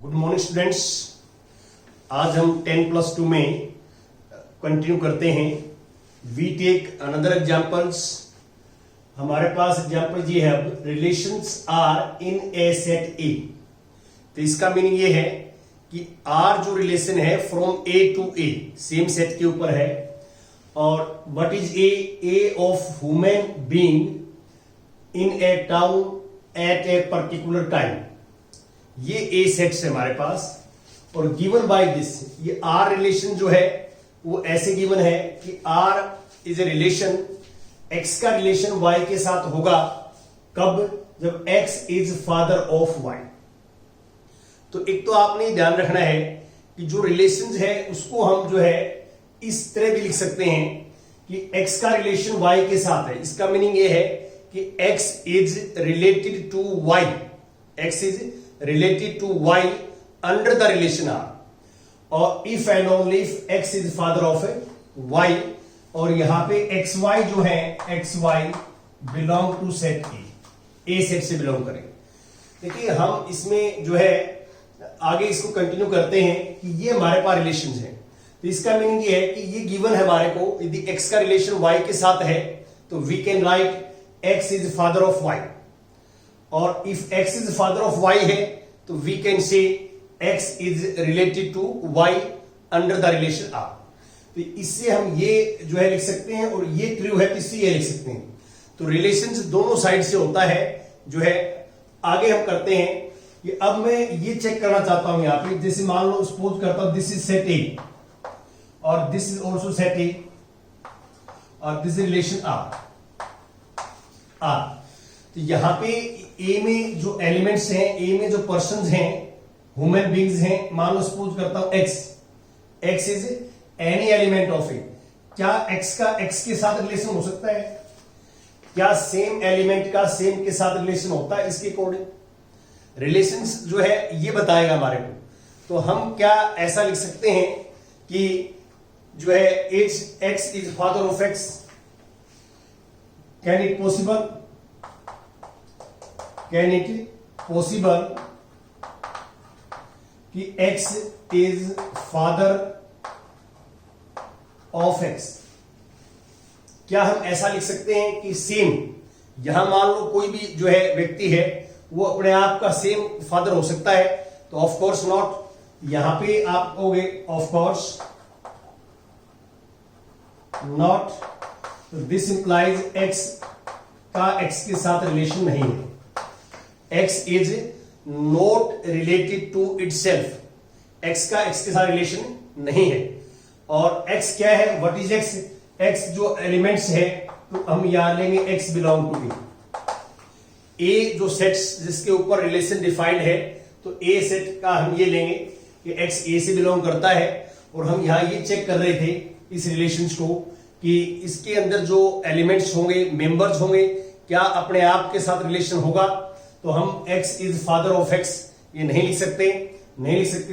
Good morning students. आज हम 10+2 में कंटिन्यू करते हैं। We take another examples. हमारे पास एग्जांपल ये है, अब relations R in a set A. तो इसका मीनिंग ये है कि आर जो रिलेशन है from A to A, same set के ऊपर है। और what is a of human being in a town at a particular time. ये ए सेट्स है हमारे पास और गिवन बाय दिस, ये आर रिलेशन जो है वो ऐसे गिवन है कि R is a relation, X का रिलेशन वाई के साथ होगा कब, जब X is father of Y. तो एक तो आपने ध्यान रखना है कि जो रिलेशन है उसको हम जो है इस तरह भी लिख सकते हैं कि एक्स का रिलेशन वाई के साथ है। इसका मीनिंग ये है कि X is related to Y, X is related to y under the relation r, और if and only if x is father of y, और यहां पे xy जो है xy belong to set a set से बिलोंग करें। देखिए हम इसमें जो है आगे इसको कंटिन्यू करते हैं कि ये हमारे पास रिलेशन है। तो इसका मीनिंग ये है कि ये गिवन है हमारे को, यदि x का रिलेशन y के साथ है तो we can write x is father of y, और if x is father of y है तो we can say x is related to y under the relation r। तो इससे हम ये जो है लिख सकते हैं, और ये ट्रू है तो इससे ये लिख सकते हैं। तो रिलेशन दोनों साइड से होता है जो है। आगे हम करते हैं कि अब मैं ये चेक करना चाहता हूं यहां पे, जैसे मान लो सपोज करता हूं दिस इज सेट ए और दिस इज ऑल्सो सेट ए और दिस इज रिलेशन आर। तो यहां पे ए में जो एलिमेंट्स हैं, ए में जो पर्सन्स हैं, ह्यूमन बींग्स हैं, मान लो सपोज करता हूं x is any element of A. क्या एक्स का एक्स के साथ रिलेशन हो सकता है? क्या सेम एलिमेंट का सेम के साथ रिलेशन होता है? इसके अकॉर्डिंग रिलेशंस जो है ये बताएगा हमारे को। तो हम क्या ऐसा लिख सकते हैं कि जो है x is father of x. Can it possible? Can it possible कि x is father of x? क्या हम ऐसा लिख सकते हैं कि सेम, यहां मान लो कोई भी जो है व्यक्ति है वो अपने आप का सेम फादर हो सकता है? तो ऑफ कोर्स नॉट। यहां पे आप कहोगे ऑफ कोर्स नॉट, तो दिस इंप्लाइज x का x के साथ रिलेशन नहीं है। x is not related to itself, x का x के साथ रिलेशन नहीं है। और x क्या है, व्हाट इज x? x जो एलिमेंट्स है तो हम यहां लेंगे x बिलोंग टू a जो सेट्स जिसके ऊपर रिलेशन डिफाइंड है, तो a सेट का हम ये लेंगे कि x a से बिलोंग करता है। और हम यहां ये चेक कर रहे थे इस रिलेशन को कि इसके अंदर जो एलिमेंट्स होंगे, मेंबर्स होंगे, क्या अपने आप के साथ रिलेशन होगा। तो हम x is father of x ये नहीं लिख सकते,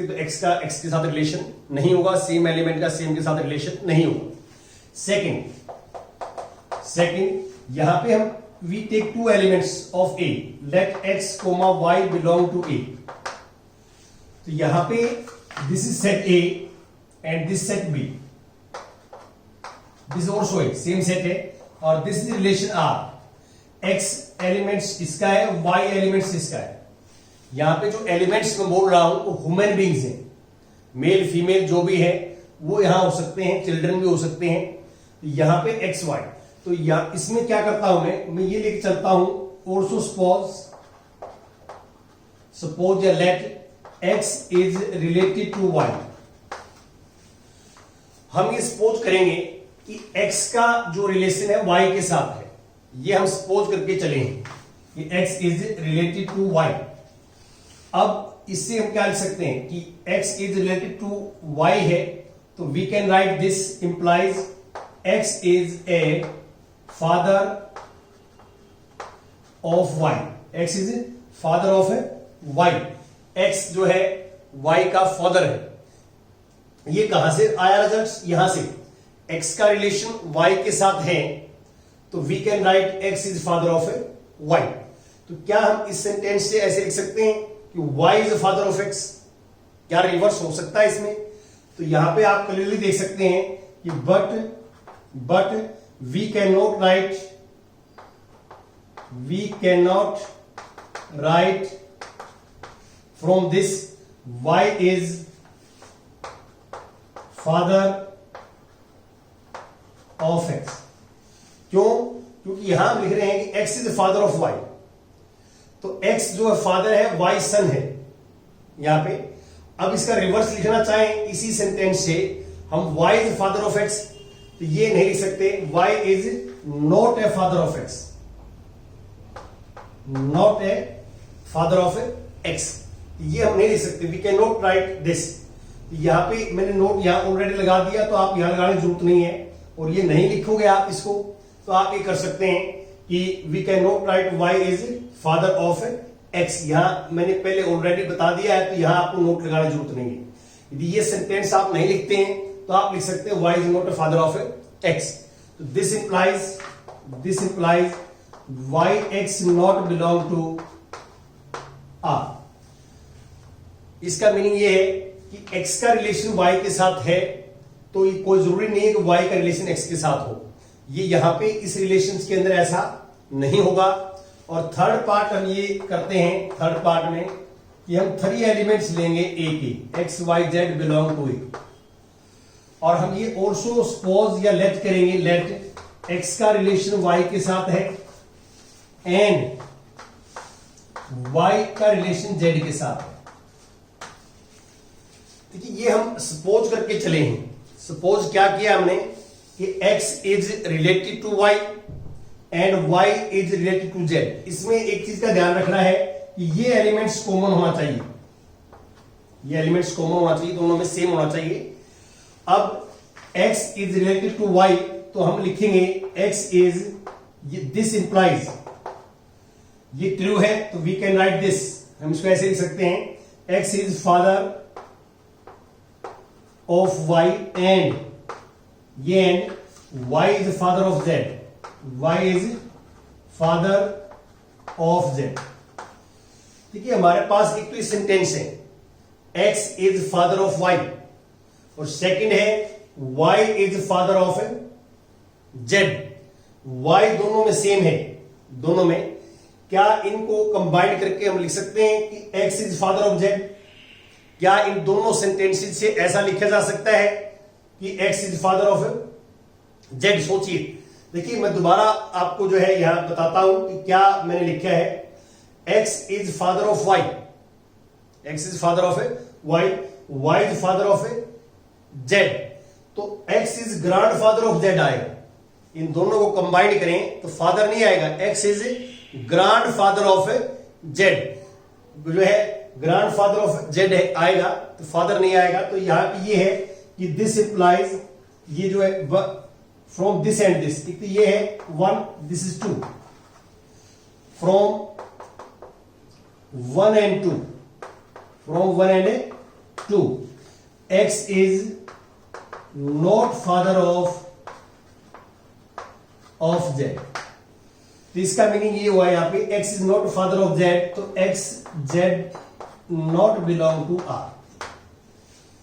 तो x का x के साथ रिलेशन नहीं होगा, सेम एलिमेंट का सेम के साथ रिलेशन नहीं होगा। सेकंड यहां पे हम we take two elements of a, let x, y belong to a। तो यहां पे this is set a and this set b, this also a same set है, और this is relation r। x elements इसका है, y elements इसका है। यहां पे जो एलिमेंट्स मैं बोल रहा हूं वो ह्यूमन बींग्स हैं, मेल फीमेल जो भी है वो यहां हो सकते हैं, चिल्ड्रन भी हो सकते हैं। यहां पे एक्स वाई, तो इसमें क्या करता हूं मैं ये लेके चलता हूं ऑल्सो सपोज या let X is related to Y. हम ये सपोज करेंगे कि x का जो रिलेशन है y के साथ है, ये हम सपोज करके चले हैं कि x is related to y। अब इससे हम क्या लिख सकते हैं कि x is related to y है, तो we can write this implies x is a father of y। x is father of y, x जो है y का फादर है। ये कहां से आया रिजल्ट? यहां से x का रिलेशन y के साथ है, तो we can write x is father of y। तो क्या हम इस सेंटेंस से ऐसे लिख सकते हैं कि y is the father of x? क्या रिवर्स हो सकता है इसमें? तो यहां पे आप क्लियरली देख सकते हैं कि but we can not write from this y is father of x। क्यों? क्योंकि यहां हम लिख रहे हैं कि x is father of y, तो x जो है फादर है, y सन है यहां पे। अब इसका रिवर्स लिखना चाहें इसी सेंटेंस से हम y is father of x, तो ये नहीं लिख सकते y is not a father of x, not a father of x, ये हम नहीं लिख सकते। We can not write this. यहां पे मैंने नोट यहां ऑलरेडी लगा दिया, तो आप यहां लगाने की जरूरत नहीं है। और ये नहीं लिखोगे आप इसको, तो आप ये कर सकते हैं कि we can not write y is father of x। यहां मैंने पहले ऑलरेडी बता दिया है, तो यहां आपको नोट लगाने की जरूरत नहीं है। यदि ये सेंटेंस आप नहीं लिखते हैं तो आप लिख सकते हैं y is not a father of x। तो this implies y x not belong to r। इसका मीनिंग ये है कि x का रिलेशन y के साथ है, तो ये कोई जरूरी नहीं है कि y का रिलेशन x के साथ हो। ये यहां पे इस रिलेशन के अंदर ऐसा नहीं होगा। और थर्ड पार्ट हम ये करते हैं, थर्ड पार्ट में कि हम 3 एलिमेंट्स लेंगे a के, x y z belong to a, और हम ये ऑल्सो सपोज या लेट करेंगे, लेट x का रिलेशन y के साथ है एंड y का रिलेशन z के साथ है। देखिए ये हम सपोज करके चले हैं। सपोज क्या किया हमने कि x is related to y and y is related to z। इसमें एक चीज का ध्यान रखना है कि ये एलिमेंट्स कॉमन होना चाहिए, ये एलिमेंट्स कॉमन होना चाहिए, दोनों में सेम होना चाहिए। अब x is related to y, तो हम लिखेंगे x इज, दिस इंप्लाइज, ये ट्रू है तो वी कैन राइट दिस, हम इसको ऐसे लिख सकते हैं x is father of y and ये and y is father of z, y is father of z। देखिए हमारे पास एक तो ये सेंटेंस है x is father of y, और सेकंड है y is father of z। y दोनों में सेम है, दोनों में। क्या इनको कंबाइन करके हम लिख सकते हैं कि x is father of z? क्या इन दोनों सेंटेंसेस से ऐसा लिखा जा सकता है कि x is father of z? सोचिए। देखिए मैं दोबारा आपको जो है यहां बताता हूं कि क्या मैंने लिखा है। x is father of y, x is father of y, y is father of z, तो x is grand father of z आएगा। इन दोनों को कंबाइन करें तो फादर नहीं आएगा, x is grand father of z, जो है ग्रैंड फादर ऑफ z आएगा, तो फादर नहीं आएगा। तो यहां पे ये है कि दिस इंप्लाइज, ये जो है फ्रॉम दिस एंड दिस, तो ये है 1, this is 2, from 1 and 2, from 1 and 2, x is not father of z। तो इसका मीनिंग ये हुआ यहां पे x is not father of z, तो x z not belong to r।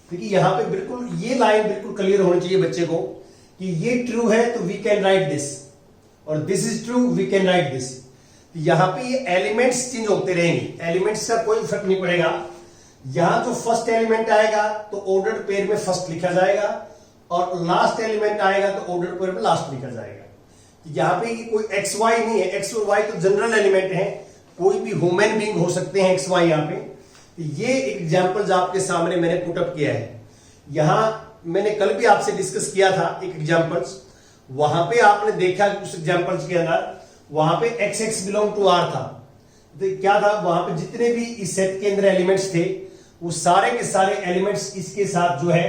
देखिए यहां पे बिल्कुल ये लाइन बिल्कुल क्लियर होनी चाहिए बच्चे को कि ये ट्रू है तो वी कैन राइट दिस, और this is true we can write this. यहां पे ये एलिमेंट्स चेंज होते रहेंगे, एलिमेंट्स का कोई फर्क नहीं पड़ेगा। यहां जो फर्स्ट एलिमेंट आएगा तो ऑर्डर्ड पेयर में फर्स्ट लिखा जाएगा, और लास्ट एलिमेंट आएगा तो ऑर्डर्ड पेयर में लास्ट लिखा जाएगा। यहां पे कोई एक्स वाई नहीं है, एक्स और वाई तो जनरल एलिमेंट है, कोई भी ह्यूमन बीइंग हो सकते हैं एक्स वाई। यहां पे ये एग्जांपल्स आपके सामने मैंने पुटअप किया है। यहां मैंने कल भी आपसे डिस्कस किया था एक एग्जांपल्स, वहां पे आपने देखा कि उस एग्जांपल्स के अंदर वहां पे x x belong to R था। तो क्या था, वहां पे जितने भी इस सेट के अंदर एलिमेंट्स थे वो सारे के सारे एलिमेंट्स इसके साथ जो है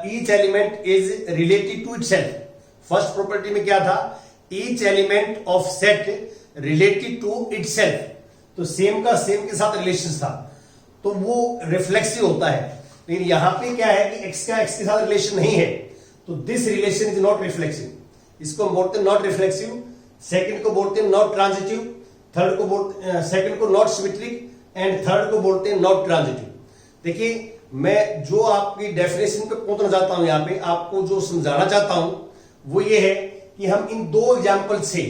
each element is related to itself. First property में क्या था, each element of set related to itself, तो सेम का सेम के साथ रिलेशन था, तो वो रिफ्लेक्सिव होता है। लेकिन यहां पे क्या है कि x का x के साथ रिलेशन नहीं है, तो this relation is not reflexive. इसको हम बोलते हैं नॉट रिफ्लेक्सिव, सेकंड को बोलते हैं नॉट ट्रांजिटिव, थर्ड को बोलते सेकंड को नॉट सिमेट्रिक, एंड थर्ड को बोलते हैं नॉट ट्रांजिटिव। देखिए मैं जो आपकी डेफिनेशन पे पहुंचना चाहता हूं, यहां पे आपको जो समझाना चाहता हूं वो ये है कि हम इन दो एग्जाम्पल से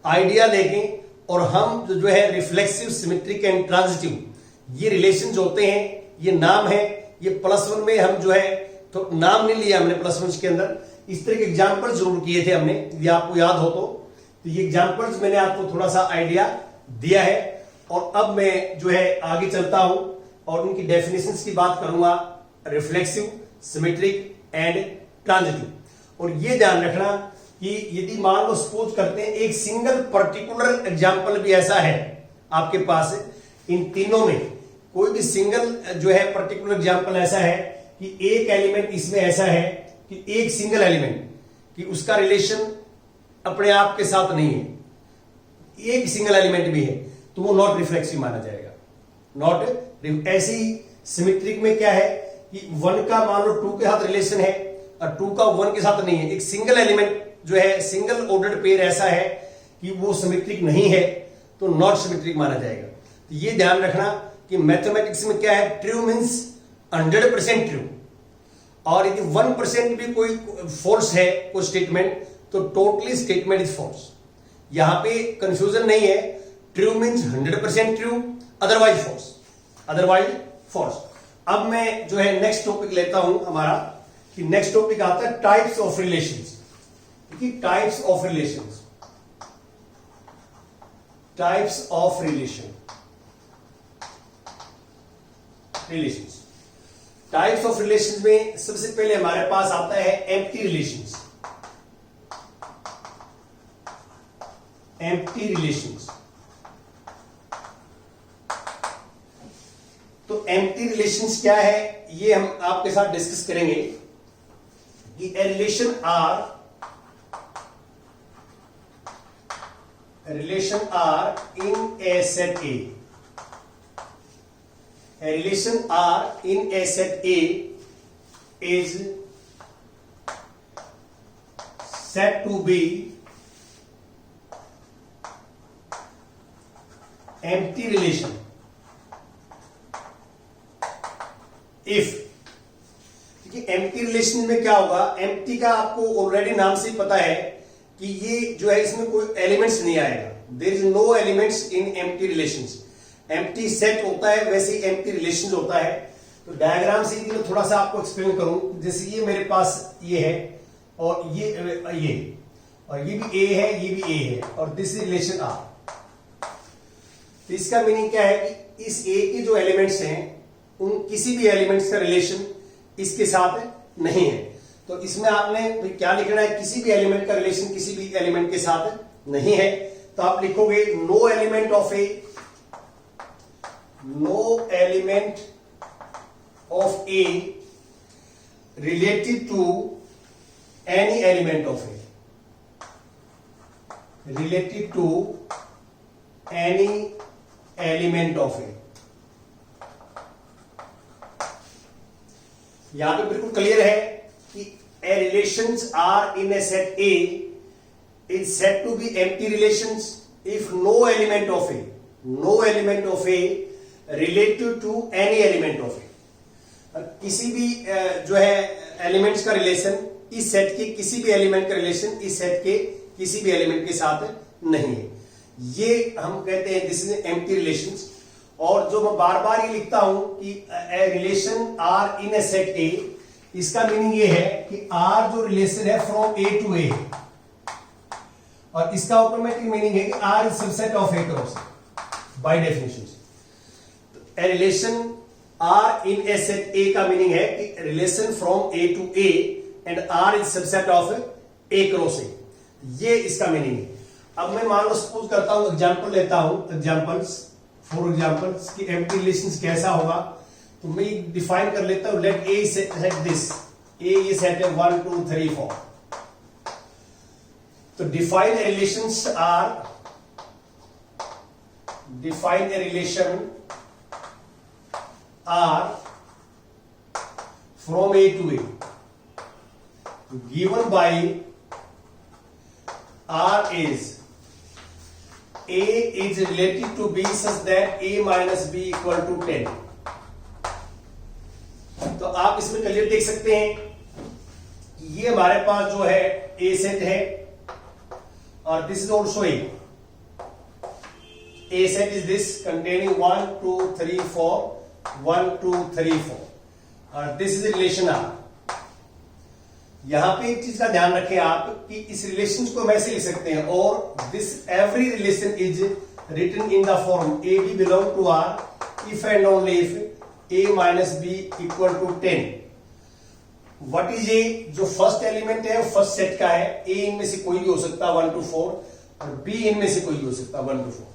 आइडिया लेंगे और हम जो है रिफ्लेक्सिव, सिमेट्रिक एंड ट्रांजिटिव ये रिलेशन जो होते हैं, ये नाम है, ये +1 में हम जो है तो नाम नहीं लिया हमने +1 के अंदर, इस तरह के एग्जाम्पल जरूर किए थे हमने, यदि आपको याद हो तो ये एग्जाम्पल्स मैंने आपको थोड़ा सा आइडिया दिया है। और अब मैं जो है आगे चलता हूं और उनकी डेफिनेशंस की बात करूंगा, रिफ्लेक्सिव, सिमेट्रिक एंड ट्रांजिटिव। और ये ध्यान रखना कि यदि मान लो सपोज करते हैं एक सिंगल पर्टिकुलर एग्जाम्पल भी ऐसा है आपके पास, इन तीनों में कोई भी सिंगल जो है पर्टिकुलर एग्जाम्पल ऐसा है कि एक एलिमेंट इसमें ऐसा है कि एक सिंगल एलिमेंट कि उसका रिलेशन अपने आप के साथ नहीं है, एक सिंगल एलिमेंट भी है, तो वो नॉट रिफ्लेक्सिव माना जाएगा, नॉट। ऐसे ही सिमेट्रिक में क्या है कि 1 का मान लो 2 के साथ रिलेशन है और 2 का 1 के साथ नहीं है, एक सिंगल एलिमेंट जो है सिंगल ऑर्डर्ड पेयर ऐसा है कि वो सिमेट्रिक नहीं है, तो नॉट सिमेट्रिक माना जाएगा। तो ये ध्यान रखना कि मैथमेटिक्स में क्या है, ट्रू मीन्स 100% ट्रू, और यदि 1% भी कोई फॉल्स है कोई स्टेटमेंट, तो टोटली स्टेटमेंट इज फॉल्स। यहां पे कंफ्यूजन नहीं है, true means 100% true, otherwise false, otherwise false. अब मैं जो है नेक्स्ट टॉपिक लेता हूं हमारा, कि नेक्स्ट टॉपिक आता है types of relations. Types of relations, types of relations, types of relations में सबसे पहले हमारे पास आता है एम्प्टी रिलेशंस। एम्प्टी रिलेशंस, तो एम्प्टी रिलेशंस क्या है ये हम आपके साथ डिस्कस करेंगे कि a relation R, in a set A, a relation R in a set A is said to be empty relation if, देखिए एम्प्टी रिलेशन में क्या होगा, एम्प्टी का आपको ऑलरेडी नाम से ही पता है कि ये जो है इसमें कोई एलिमेंट्स नहीं आएगा, there is no elements in empty relations. Empty set होता है वैसे ही एम्प्टी रिलेशन होता है। तो डायग्राम से मैं थोड़ा सा आपको एक्सप्लेन करूं, जैसे ये मेरे पास ये है और ये और ये भी ए है, ये भी ए है, और दिस इज रिलेशन आर। तो इसका मीनिंग क्या है कि इस ए के जो एलिमेंट्स हैं उन किसी भी एलिमेंट्स का रिलेशन इसके साथ नहीं है। तो इसमें आपने क्या लिखना है, किसी भी एलिमेंट का रिलेशन किसी भी एलिमेंट के साथ नहीं है, तो आप लिखोगे no element of A, no element of A related to any element of A, related to any element of A. यहां पे बिल्कुल क्लियर है कि a relations are in a set A is said to be empty relations if no element of A, no element of A related to any element of A। किसी भी जो है elements का रिलेशन इस set के किसी भी element का रिलेशन इस सेट के किसी भी एलिमेंट के साथ नहीं है, ये हम कहते हैं दिस इज एम्प्टी रिलेशंस। और जो मैं बार बार ये लिखता हूं कि a relation R in a set A, इसका मीनिंग ये है कि आर जो रिलेशन है फ्रॉम ए टू ए, और इसका ऑटोमेटिक मीनिंग है कि R is subset of A cross by definition. A relation R in a set A का मीनिंग है कि relation from A to A and R is subset of A cross A, ये इसका meaning है। अब मैं मान लो सपोज करता हूं, एग्जांपल लेता हूं, एग्जांपल्स फॉर एग्जांपल्स कि एम्प्टी रिलेशंस कैसा होगा। तो मैं डिफाइन कर लेता हूं, let A set this, A ये सेट है 1 2 3 4। तो define relations R, define a relation R from A to A given by R is A is related to B such that A minus B equal to 10। आप इसमें clear देख सकते हैं ये हमारे पास जो है ए सेट है और this is also a set is this containing 1 2 3 4 1 2 3 4 और दिस इज रिलेशन आर। यहां पे एक चीज का ध्यान रखें आप कि इस रिलेशन को हम ऐसे लिख सकते हैं और this every relation is written in the form a b belong to R if and only if a minus b equal to 10। What is a? जो फर्स्ट एलिमेंट है फर्स्ट सेट का है, ए इनमें से कोई भी हो सकता है 1 to 4 और बी इनमें से कोई भी हो सकता है 1 to 4।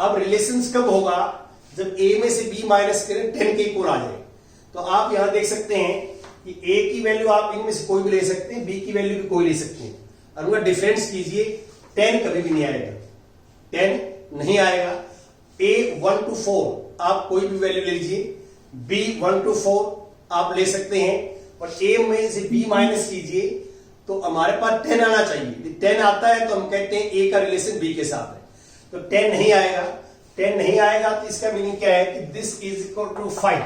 अब रिलेशंस कब होगा? जब ए में से बी माइनस करें 10 के इक्वल आ जाए। तो आप यहां देख सकते हैं कि ए की वैल्यू आप इनमें से कोई भी ले सकते हैं, बी की वैल्यू भी कोई ले सकते हैं और उनका डिफरेंस कीजिए, 10 कभी भी नहीं आएगा, 10 नहीं आएगा। ए 1 to 4 आप कोई भी वैल्यू ले लीजिए, बी 1 to 4 आप ले सकते हैं और ए में से बी माइनस कीजिए तो हमारे पास 10 आना चाहिए। 10 आता है तो हम कहते हैं ए का रिलेशन बी के साथ है, तो 10 नहीं आएगा। 10 नहीं आएगा तो इसका मीनिंग क्या है कि this is equal to 5।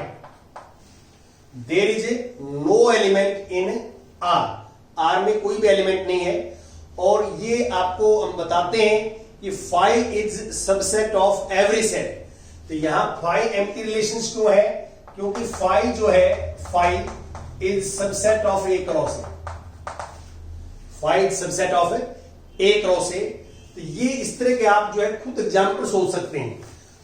There is no element in R में कोई भी एलिमेंट नहीं है। और ये आपको हम बताते हैं कि 5 is subset of every set. तो यहां 5 एम्प्टी रिलेशंस क्यों है? क्योंकि 5 जो है 5 is subset of A cross A. 5 subset of A cross ए। तो ये इस तरह के आप जो है खुद एग्जाम्पल सोच सकते हैं,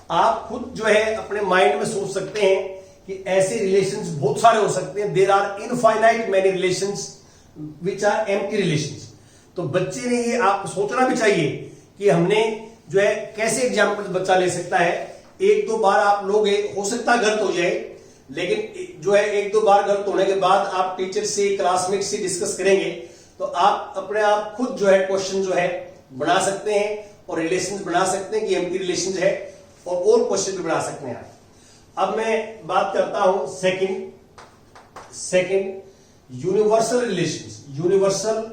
आप खुद जो है अपने माइंड में सोच सकते हैं कि ऐसे रिलेशंस बहुत सारे हो सकते हैं। There are infinite many relations which are empty relations. तो बच्चे ने ये आप सोचना भी चाहिए कि हमने जो है कैसे एग्जाम्पल बच्चा ले सकता है। एक दो बार आप लोगे, हो सकता है गलत हो जाए, लेकिन जो है एक दो बार गलत होने के बाद आप टीचर से क्लासमेट से डिस्कस करेंगे तो आप अपने आप खुद जो है क्वेश्चन जो है बना सकते हैं और रिलेशंस बना सकते हैं कि एम्प्टी रिलेशंस है और क्वेश्चन भी बना सकते हैं आप। अब मैं बात करता हूं second universal relations. Universal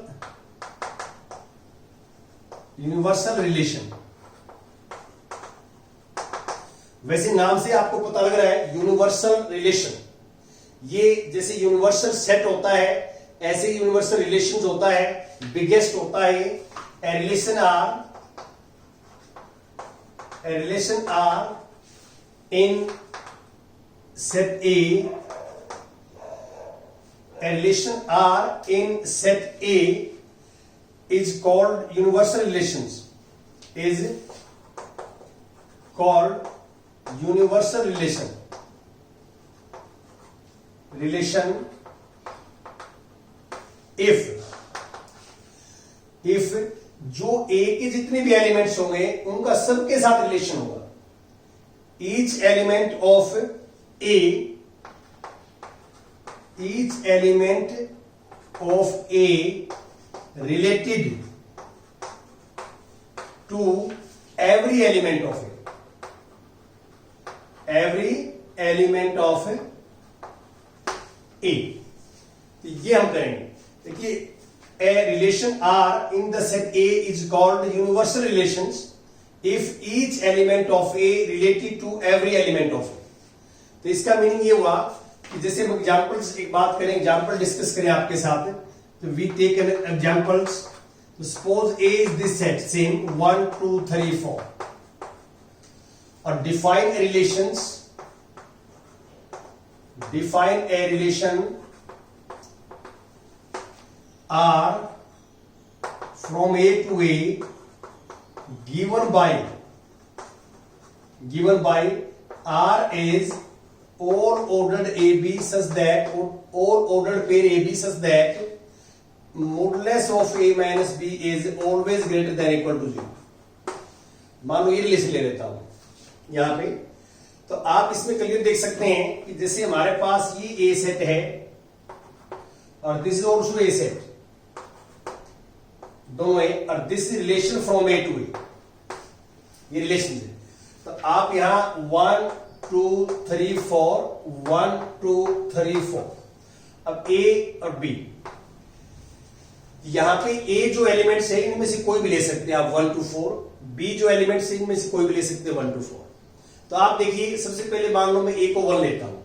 relation, वैसे नाम से आपको पता लग रहा है यूनिवर्सल रिलेशन। ये जैसे यूनिवर्सल सेट होता है ऐसे यूनिवर्सल रिलेशंस होता है, बिगेस्ट होता है। A relation R in set A, a relation R in set A is called universal relations, is called universal relation if जो A के जितने भी एलिमेंट्स होंगे उनका सबके साथ रिलेशन होगा। each element of each element of A related to every element of A, every element of A। तो ये हम करेंगे। देखिए a relation R in the set A is called universal relations if each element of A related to every element of A। तो इसका meaning ये हुआ कि जैसे हम एग्जांपल्स एक बात करें, एग्जांपल डिस्कस करें आपके साथ, तो वी टेक एन एग्जांपल्स। तो suppose A is this set same 1 2 3 4 और define a relation R from A to A given by R is all ordered AB such that all ordered pair AB such that modulus of A minus B is always greater than equal to 0। मान लो ये relation ले लेता हूं यहां पे, तो आप इसमें क्लियर देख सकते हैं कि जैसे हमारे पास ये A सेट है और दिस इज ऑल्सो A सेट, दोनों है, और this is relation from A to A, ये रिलेशन है। तो आप यहां 1 2 3 4 1 2 3 4, अब ए और बी, यहां पे ए जो एलिमेंट्स है इनमें से कोई भी ले सकते हैं आप 1 to 4, बी जो एलिमेंट्स है इनमें से कोई भी ले सकते हैं 1 to 4। तो आप देखिए सबसे पहले मान लो मैं ए को 1 लेता हूं,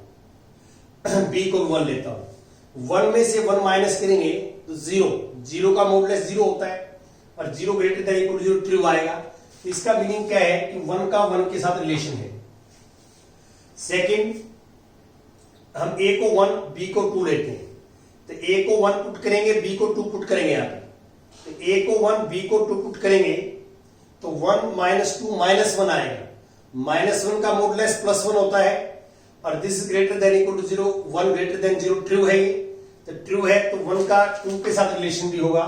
b को 1 लेता हूं, 1 में से 1 माइनस करेंगे तो 0, 0 का मॉडुलस 0 होता है और 0 greater than equal to 0 true आएगा। तो इसका मीनिंग क्या है कि 1 का 1 के साथ रिलेशन है। सेकंड, हम a को 1 b को 2 लेते हैं, तो a को 1 पुट करेंगे, b को 2 पुट करेंगे। यहां पे तो a को 1 b को 2 पुट करेंगे तो 1 माइनस 2 माइनस 1 आएगा। माइनस 1 का मॉडुलस प्लस 1 होता है और this is greater than equal to 0, 1 greater than 0 true है। ये तो ट्रू है तो 1 का 2 के साथ रिलेशन भी होगा,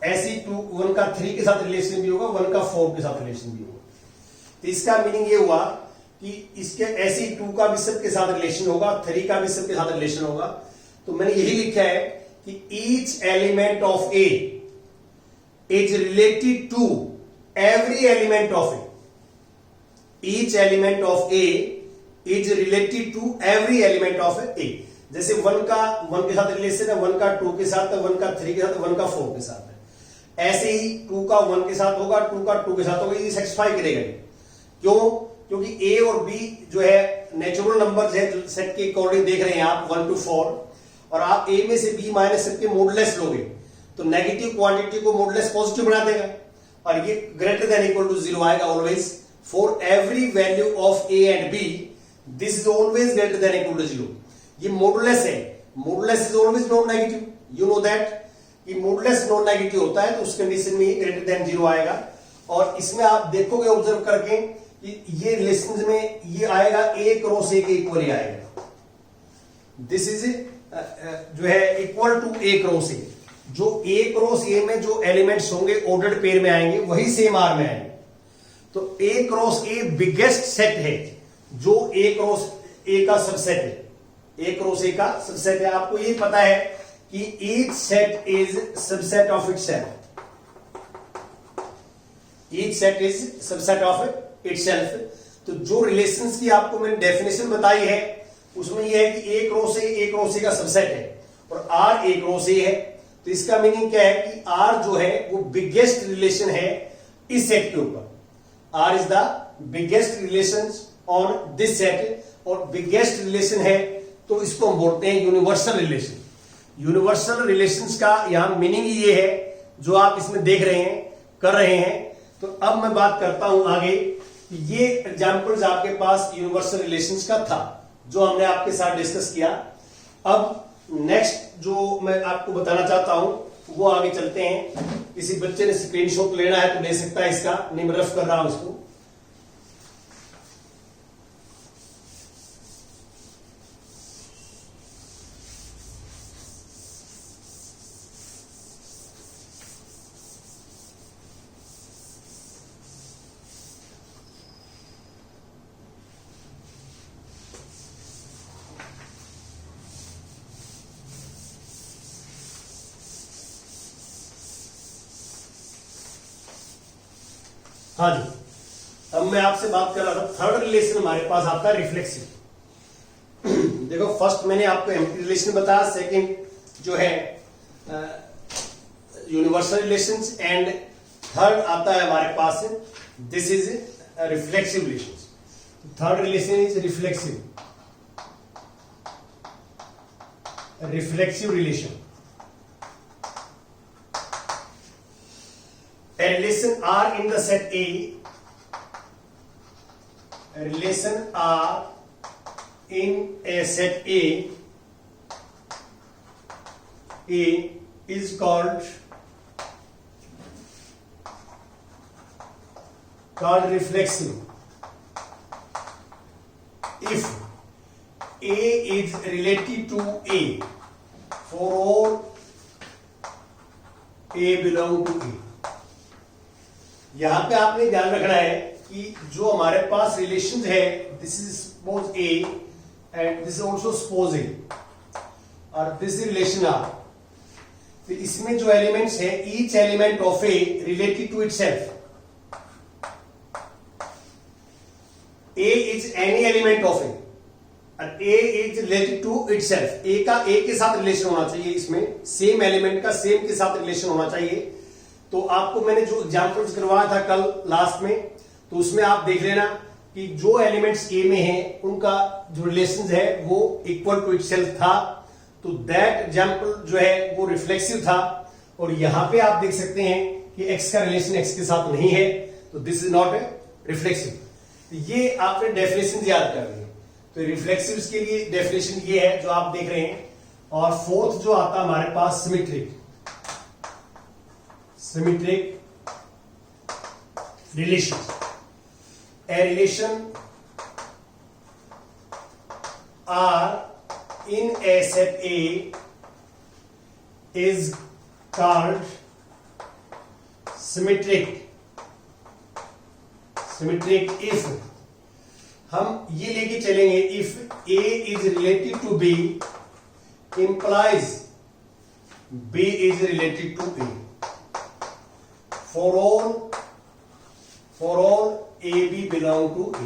ऐसे ही 1 का 3 के साथ रिलेशन भी होगा, 1 का 4 के साथ रिलेशन भी होगा। तो इसका मीनिंग ये हुआ कि इसके ऐसे ही 2 का भी सब के साथ रिलेशन होगा, 3 का भी सब के साथ रिलेशन होगा। तो मैंने यही लिखा है कि each element of A is related to every element of A. Each element of A is related to every element of A. जैसे 1 का 1 के साथ रिलेशन है, 1 का 2 के साथ है, 1 का 3 के साथ, 1 का 4 के साथ है। ऐसे ही 2 का 1 के साथ होगा, 2 का 2 के साथ होगा, ये सेटिस्फाई करेगा। क्यों? क्योंकि ए और बी जो है नेचुरल नंबर्स है, सेट के अकॉर्डिंग देख रहे हैं आप 1 to 4, और आप ए में से बी माइनस सबके मॉडुलस लोगे तो नेगेटिव क्वांटिटी को मॉडुलस पॉजिटिव बना देगा और ये ग्रेटर देन इक्वल टू 0 आएगा always. For every value of a and b this is always greater than equal to 0। ये मॉडुलस है, modulus is always non negative, you know that कि modulus non negative होता है तो उस condition में greater than 0 आएगा। और इसमें आप देखोगे ऑब्जर्व करके ये रिलेशन में ये आएगा a क्रॉस a के इक्वल ही आएगा। दिस इज जो है equal to a cross a। जो a क्रॉस a में जो एलिमेंट्स होंगे ऑर्डर्ड पेयर में आएंगे वही सेम r में आएंगे। तो a cross a biggest set है जो a क्रॉस a का सबसेट है, a क्रॉस a का सबसेट है। आपको ये पता है कि each set is subset of itself, each set is subset of itself। तो जो रिलेशंस की आपको मैंने डेफिनेशन बताई है उसमें यह है कि a क्रॉस a का सबसेट है और r a क्रॉस a है। तो इसका मीनिंग क्या है कि r जो है वो बिगेस्ट रिलेशन है इस सेट के ऊपर। r is the biggest relation on this set, और बिगेस्ट रिलेशन है तो इसको हम बोलते हैं यूनिवर्सल रिलेशन। यूनिवर्सल रिलेशंस का यहां मीनिंग ये है जो आप इसमें देख रहे हैं, कर रहे हैं। तो अब मैं बात करता हूं आगे, ये एग्जांपल्स आपके पास यूनिवर्सल रिलेशंस का था जो हमने आपके साथ डिस्कस किया। अब नेक्स्ट जो मैं आपको बताना चाहता हूं वो आगे चलते हैं। किसी बच्चे ने स्क्रीनशॉट लेना है तो ले सकता है इसका, नहीं मैं रफ कर रहा हूं इसको। हाँ जी, अब मैं आपसे बात कर रहा था थर्ड रिलेशन हमारे पास आता है रिफ्लेक्सिव। देखो फर्स्ट मैंने आपको एम्प्टी रिलेशन बताया, सेकंड जो है यूनिवर्सल रिलेशंस, एंड थर्ड आता है हमारे पास this is reflexive relations. Third relation is reflexive relation. A relation R in the set A, a relation R in a set A is called reflexive if A is related to A for all A belong to A। यहां पे आपने ध्यान रखना है कि जो हमारे पास रिलेशन है, this is suppose A and this is also suppose A और दिस इज रिलेशन आर। तो इसमें जो एलिमेंट्स है each element of A related to itself. A is any element of A और A is related to itself. A का A के साथ relation होना चाहिए, इसमें सेम एलिमेंट का सेम के साथ रिलेशन होना चाहिए। तो आपको मैंने जो एग्जांपल्स करवाया था कल लास्ट में, तो उसमें आप देख लेना कि जो एलिमेंट्स ए में हैं उनका जो रिलेशन है वो इक्वल टू इटसेल्फ था, तो दैट एग्जाम्पल जो है वो रिफ्लेक्सिव था। और यहां पे आप देख सकते हैं कि x का रिलेशन x के साथ नहीं है, तो this is not a reflexive. ये आपने डेफिनेशन याद करनी है। तो रिफ्लेक्सिव के लिए डेफिनेशन ये है जो आप देख रहे हैं। और फोर्थ जो आता है हमारे पास symmetric relation. A relation R in a set A is called symmetric if हम ये लेके चलेंगे if A is related to B implies B is related to A for all AB belong to A।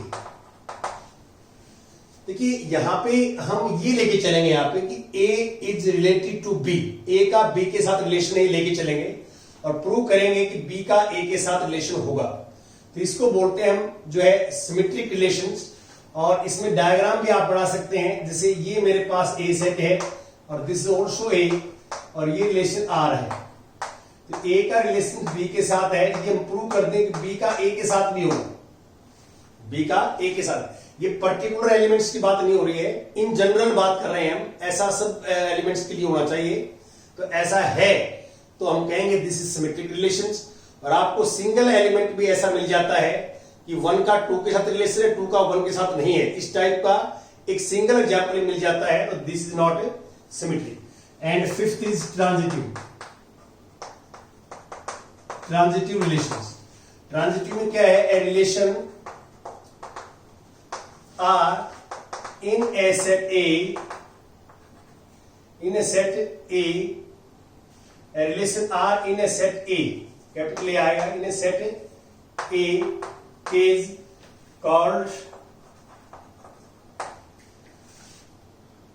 देखिए यहां पे हम ये लेके चलेंगे यहां पे कि A is related to B, A का B के साथ रिलेशन नहीं लेके चलेंगे और प्रूव करेंगे कि B का A के साथ रिलेशन होगा। तो इसको बोलते हैं हम जो है सिमेट्रिक रिलेशंस। और इसमें डायग्राम भी आप बना सकते हैं, जैसे ये मेरे पास A सेट है और दिस इज ऑल्सो A और ये रिलेशन R है। तो A का रिलेशन B के साथ है, ये हम प्रूव कर दें कि B का A के साथ भी होगा, B का A के साथ। ये पर्टिकुलर एलिमेंट्स की बात नहीं हो रही है, इन जनरल बात कर रहे हैं हम, ऐसा सब एलिमेंट्स के लिए होना चाहिए। तो ऐसा है तो हम कहेंगे दिस इज सिमेट्रिक रिलेशंस। और आपको सिंगल एलिमेंट भी ऐसा मिल जाता है कि 1 का 2 के साथ रिलेशन है, 2 का 1 के साथ नहीं है, इस टाइप का एक सिंगल एग्जाम्पल मिल जाता है, तो this is not A symmetric. And fifth is transitive relations. Transitive में क्या है? A relation R in a set A, a relation R in a set A, capital A आएगा, in a set A is called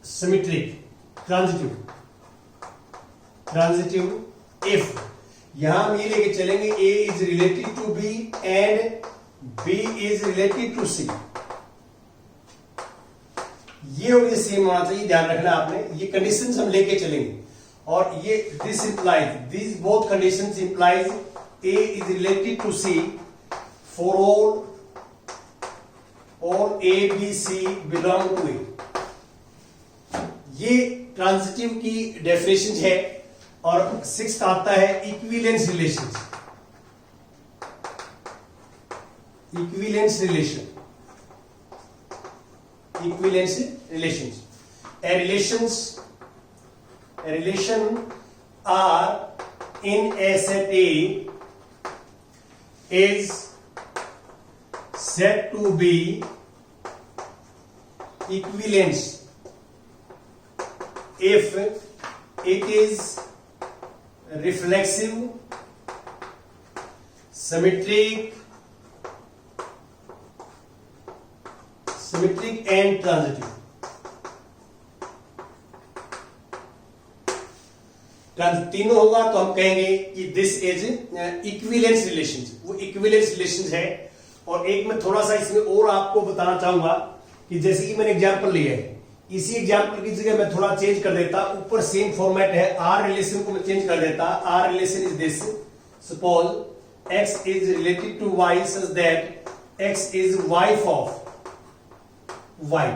symmetric, transitive if यहां हम ये लेके चलेंगे A is related to B and B is related to C। ये और ये same होना चाहिए, ध्यान रखना आपने, ये कंडीशंस हम लेके चलेंगे। और ये this implies, this both conditions implies A is related to C for all A B C belong to A। ये ट्रांजिटिव की डेफिनेशन है। और सिक्स्थ आता है equivalence relations. Equivalence relations, a relation R in a set A is said to be equivalence if it is reflexive, symmetric and transitive। तीनों होगा तो हम कहेंगे कि दिस इज इक्विवेलेंस रिलेशंस, वो इक्विवेलेंस रिलेशंस है। और एक मैं थोड़ा सा इसमें और आपको बताना चाहूंगा कि जैसे कि मैंने एग्जांपल लिया है, इसी एग्जांपल की जगह मैं थोड़ा चेंज कर देता, ऊपर सेम फॉर्मेट है, आर रिलेशन को मैं चेंज कर देता। R relation is this, suppose x is related to y such that x is wife of y.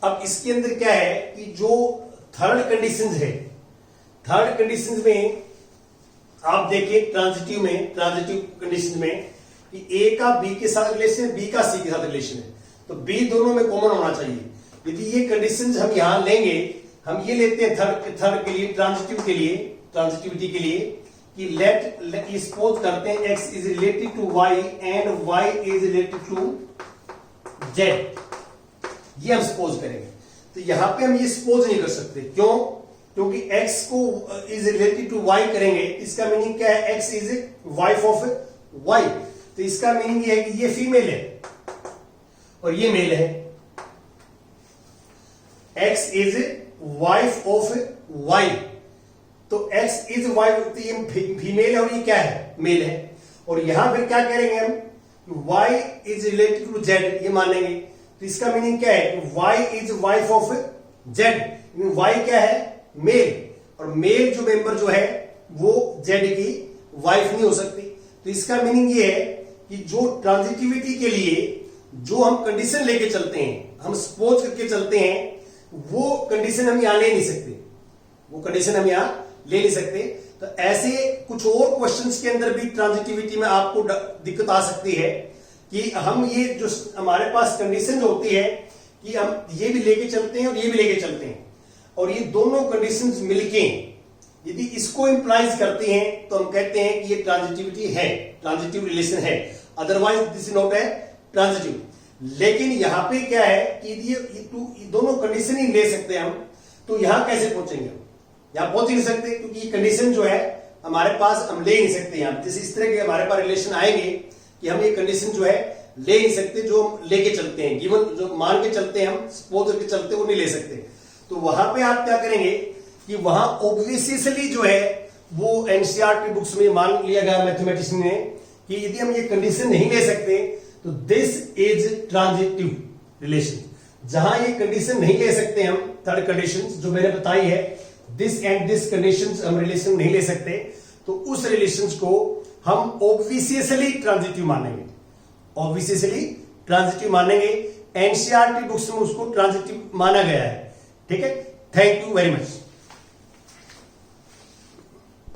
अब इसके अंदर क्या है कि जो थर्ड कंडीशन है, थर्ड कंडीशन में आप देखिए ट्रांजिटिव कंडीशन में कि ए का बी के साथ रिलेशन है, बी का सी के साथ रिलेशन है, तो बी दोनों में कॉमन होना चाहिए। यदि ये कंडीशंस हम यहां लेंगे, हम ये लेते हैं थर्ड के लिए, ट्रांजिटिविटी के लिए कि लेट सपोज करते हैं x is related to y and y is related to z, ये हम सपोज करेंगे। तो यहां पे हम ये सपोज नहीं कर सकते, क्यों? क्योंकि x को इज रिलेटेड टू y करेंगे, इसका मीनिंग क्या है? x is wife of y, तो इसका मीनिंग ये है कि ये फीमेल है और ये मेल है। x is wife of y, तो x इज वाइफ, तो ये फीमेल है और ये क्या है? मेल है। और यहां फिर क्या करेंगे हम? y is related to z, ये मानेंगे। तो इसका मीनिंग क्या है, y is wife of z, y क्या है, मेल, और मेल जो मेंबर जो है वो z की वाइफ नहीं हो सकती। तो इसका मीनिंग ये है कि जो ट्रांजिटिविटी के लिए जो हम कंडीशन लेके चलते हैं, हम सपोज करके चलते हैं, वो कंडीशन हम यहां ले नहीं सकते, वो कंडीशन हम यहां ले नहीं सकते। तो ऐसे कुछ और क्वेश्चंस के अंदर भी ट्रांजिटिविटी में आपको दिक्कत आ सकती है कि हम ये जो हमारे पास कंडीशन जो होती है कि हम ये भी लेके चलते हैं और ये भी लेके चलते हैं, और ये दोनों कंडीशंस मिलके यदि इसको इंप्लाइज करते हैं तो हम कहते हैं कि ये ट्रांजिटिविटी है, ट्रांजिटिव रिलेशन है, otherwise this is not A transitive. लेकिन यहां पे क्या है कि ये दोनों कंडीशन ही ले सकते हैं हम, तो यहां कैसे पहुंचेंगे, यहां पहुंच ही नहीं सकते, क्योंकि ये कंडीशन जो है हमारे पास हम ले नहीं सकते। यहां जैसे इस तरह के हमारे पास रिलेशन आएंगे कि हम ये कंडीशन जो है ले नहीं सकते, जो हम लेके चलते हैं, गिवन जो मान के चलते हैं, हम सपोज करके चलते हैं, वो नहीं ले सकते। तो वहां पे आप क्या करेंगे कि वहां ऑब्वियसली जो है वो एनसीईआरटी बुक्स में मान लिया गया मैथमेटिशियन ने कि यदि हम ये कंडीशन नहीं ले सकते तो दिस इज ट्रांजिटिव रिलेशन। जहां ये कंडीशन नहीं ले सकते हम, थर्ड कंडीशन जो मैंने बताई है, दिस एंड दिस कंडीशन हम रिलेशन नहीं ले सकते, तो उस रिलेशन को हम ऑब्वियसली ट्रांजिटिव मानेंगे, ऑब्वियसली ट्रांजिटिव मानेंगे। एनसीईआरटी बुक्स में उसको ट्रांजिटिव माना गया है। ठीक है, थैंक यू वेरी मच।